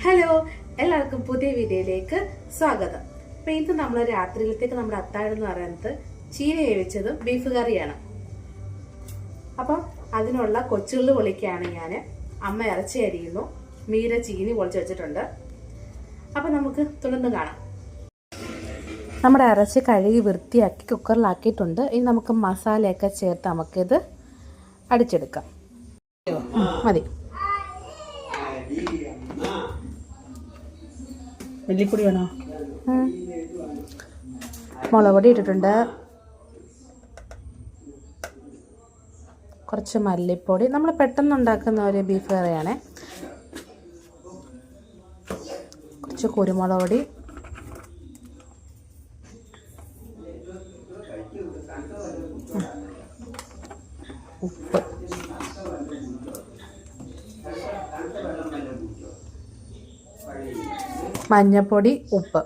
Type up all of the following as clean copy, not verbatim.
Hello, എല്ലാവർക്കും പുതിയ വീഡിയോയിലേക്ക് സ്വാഗതം. അപ്പൊ ഇത് നമ്മൾ രാത്രിയിലത്തേക്ക് നമ്മുടെ അത്താഴം എന്ന് പറയുന്നത് ചീര വേവിച്ചതും ബീഫ് കറിയാണ്. അപ്പം അതിനുള്ള കൊച്ചുള്ളി പൊളിക്കാണ് ഞാൻ. അമ്മ ഇറച്ചി അരിയുന്നു, മീര ചീനി പൊളിച്ച് വെച്ചിട്ടുണ്ട്. അപ്പൊ നമുക്ക് തുറന്ന് കാണാം. നമ്മുടെ ഇറച്ചി കഴുകി വൃത്തിയാക്കി കുക്കറിലാക്കിയിട്ടുണ്ട്. ഇനി നമുക്ക് മസാലയൊക്കെ ചേർത്ത് നമുക്കിത് അടിച്ചെടുക്കാം. മതി. മല്ലിപ്പൊടി വേണോ? മുളക് പൊടി ഇട്ടിട്ടുണ്ട്, കുറച്ച് മല്ലിപ്പൊടി. നമ്മൾ പെട്ടെന്ന് ഉണ്ടാക്കുന്ന ഒരു ബീഫ് കറിയാണ്. കുറച്ച് കുരുമുളക് പൊടി, ഉപ്പ്, മഞ്ഞപ്പൊടി, ഉപ്പ്.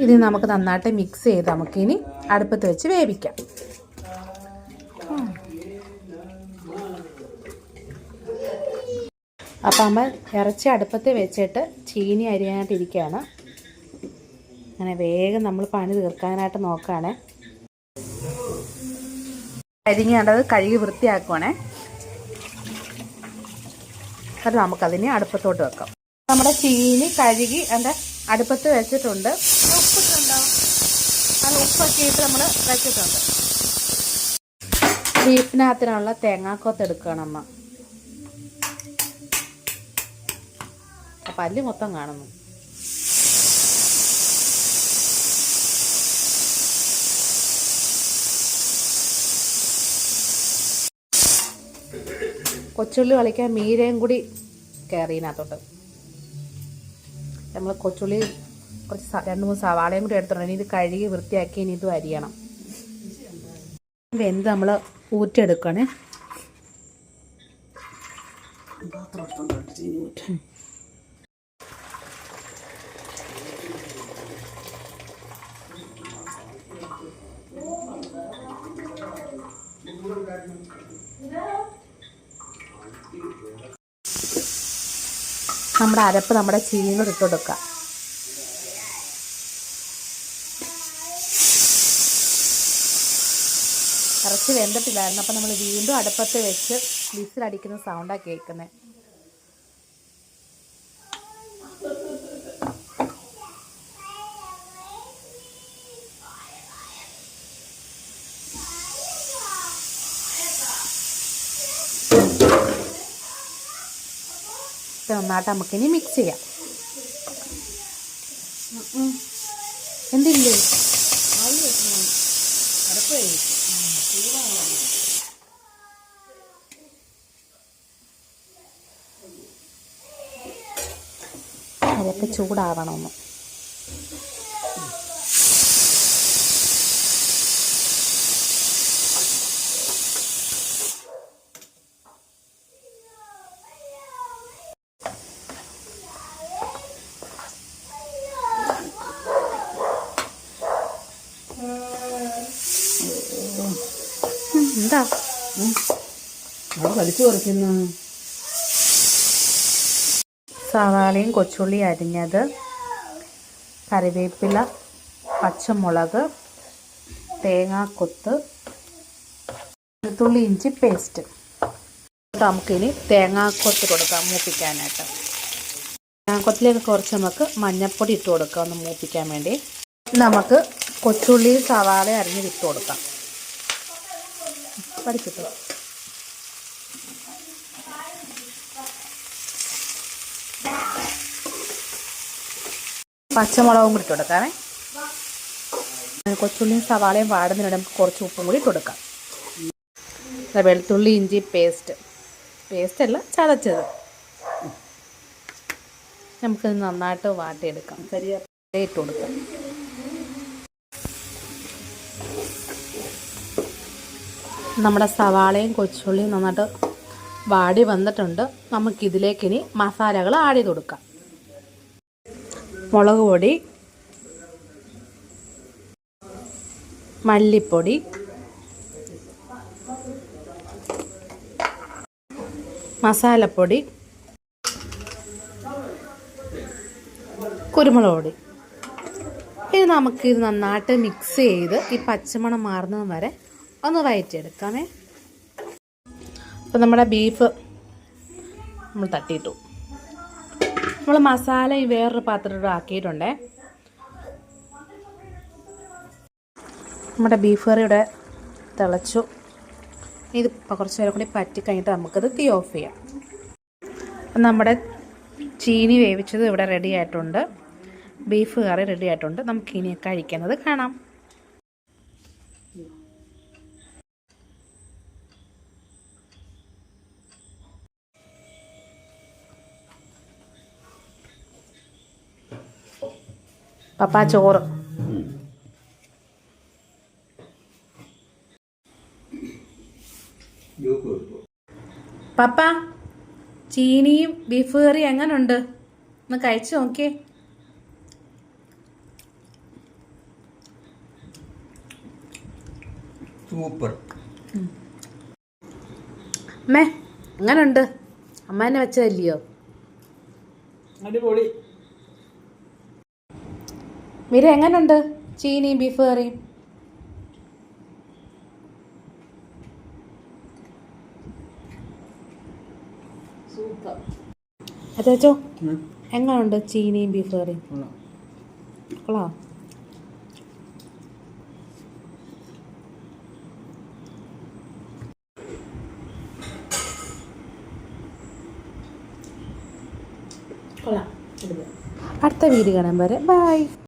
ഇത് നമുക്ക് നന്നായിട്ട് മിക്സ് ചെയ്ത് നമുക്കിനി അടുപ്പത്ത് വെച്ച് വേവിക്കാം. അപ്പം അമ്മ ഇറച്ചി അടുപ്പത്ത് വെച്ചിട്ട് ചീനി അരിയാനായിട്ട് ഇരിക്കുകയാണ്. അങ്ങനെ വേഗം നമ്മൾ പണി തീർക്കാനായിട്ട് നോക്കുകയാണേ. അരിഞ്ഞേണ്ടത് കഴുകി വൃത്തിയാക്കുവാണേ. അത് നമുക്കതിനെ അടുപ്പത്തോട്ട് വെക്കാം. നമ്മുടെ ചീനി കഴുകി എൻ്റെ അടുപ്പത്ത് വെച്ചിട്ടുണ്ട്. ഉപ്പിട്ടുണ്ടാവും, അത് ഉപ്പൊക്കെ ഇട്ട് നമ്മൾ വെച്ചിട്ടുണ്ട്. ബീഫിനകത്തിനുള്ള തേങ്ങാക്കൊത്ത് എടുക്കണം അമ്മ. പല്ല് മൊത്തം കാണുന്നു. കൊച്ചുള്ളി കളിക്കാൻ മീരയും കൂടി കയറിയതിനകത്തോട്ട് നമ്മൾ കൊച്ചുള്ളി കുറച്ച് 2-3 സവാളയും കൂടി എടുത്തിട്ടുണ്ട്. ഇനി ഇത് കഴുകി വൃത്തിയാക്കി ഇനി ഇതും അരിയണം. വെന്ത് നമ്മൾ ഊറ്റിയെടുക്കണേ. നമ്മുടെ അരപ്പ് നമ്മുടെ ചീനിയോട് ഇട്ട് കൊടുക്കാം. ഇറച്ചി വെന്തിട്ടില്ലായിരുന്നു. അപ്പം നമ്മൾ വീണ്ടും അടുപ്പത്ത് വെച്ച് വിസിലടിക്കുന്ന സൗണ്ടാണ് കേൾക്കുന്നത്. നന്നായിട്ട് നമുക്കിനി മിക്സ് ചെയ്യാം. എന്തില്ലേ അതൊക്കെ ചൂടാവണമെന്ന്. എന്താ വലിച്ചു കുറയ്ക്കുന്നു? സവാളയും കൊച്ചുള്ളി അരിഞ്ഞത്, കറിവേപ്പില, പച്ചമുളക്, തേങ്ങാക്കൊത്ത്, വെളുത്തുള്ളി ഇഞ്ചി പേസ്റ്റ്. നമുക്കിനി തേങ്ങാക്കൊത്ത് കൊടുക്കാം മൂപ്പിക്കാനായിട്ട്. തേങ്ങാക്കൊത്തിലേക്ക് കുറച്ച് നമുക്ക് മഞ്ഞൾപ്പൊടി ഇട്ട് കൊടുക്കാം ഒന്ന് മൂപ്പിക്കാൻ വേണ്ടി. നമുക്ക് കൊച്ചുള്ളി സവാള അരിഞ്ഞ് ഇട്ട് കൊടുക്കാം. പഠിച്ചിട്ടോ. പച്ചമുളകും കൂടി ഇട്ട് കൊടുക്കാമേ. കൊച്ചുള്ളിയും സവാളയും വാടുന്നതിനിടെ നമുക്ക് കുറച്ച് ഉപ്പും കൂടി ഇട്ട് കൊടുക്കാം. വെളുത്തുള്ളി ഇഞ്ചി പേസ്റ്റ് അല്ല, ചതച്ചത്. നമുക്കത് നന്നായിട്ട് വാട്ടിയെടുക്കാം. കരിവേപ്പില ഇട്ട് കൊടുക്കാം. നമ്മുടെ സവാളയും കൊച്ചുള്ളിയും നന്നായിട്ട് വാടി വന്നിട്ടുണ്ട്. നമുക്കിതിലേക്കിനി മസാലകൾ ആഡ് ചെയ്ത് കൊടുക്കാം. മുളക് പൊടി, മല്ലിപ്പൊടി, മസാലപ്പൊടി, കുരുമുളക് പൊടി. ഇനി നമുക്കിത് നന്നായിട്ട് മിക്സ് ചെയ്ത് ഈ പച്ചമണം മാറുന്നത് വരെ ഒന്ന് വഴറ്റിയെടുക്കാമേ. അപ്പോൾ നമ്മുടെ ബീഫ് നമ്മൾ തട്ടിയിട്ടു. നമ്മൾ മസാല ഈ വേറൊരു പാത്രത്തിൽ ആക്കിയിട്ടുണ്ടേ. നമ്മുടെ ബീഫ് കറി ഇവിടെ തിളച്ചു. ഇത് കുറച്ച് നേരം കൂടി പറ്റി കഴിഞ്ഞിട്ട് നമുക്കത് തീ ഓഫ് ചെയ്യാം. അപ്പം നമ്മുടെ ചീനി വേവിച്ചത് ഇവിടെ റെഡി ആയിട്ടുണ്ട്. ബീഫ് കറി റെഡി ആയിട്ടുണ്ട്. നമുക്കിനി കഴിക്കുന്നത് കാണാം. പപ്പാ ചോറ്. പപ്പ, ചീനിയും ബീഫ് കറി എങ്ങനുണ്ട്? ഒന്ന് കഴിച്ചു നോക്കിയേ. സൂപ്പർ. അമ്മേ എങ്ങനുണ്ട്? അമ്മ തന്നെ വെച്ചതല്ലയോ? അടിപൊളി. മീര എങ്ങനുണ്ട് ചീനിയും ബീഫ് കറിയും? സൂപ്പർ. അച്ചോ എങ്ങനുണ്ട് ചീനിയും ബീഫ് കറിയും? കൊള്ളാം. അടുത്ത വീഡിയോ കാണാൻ വരെ ബൈ.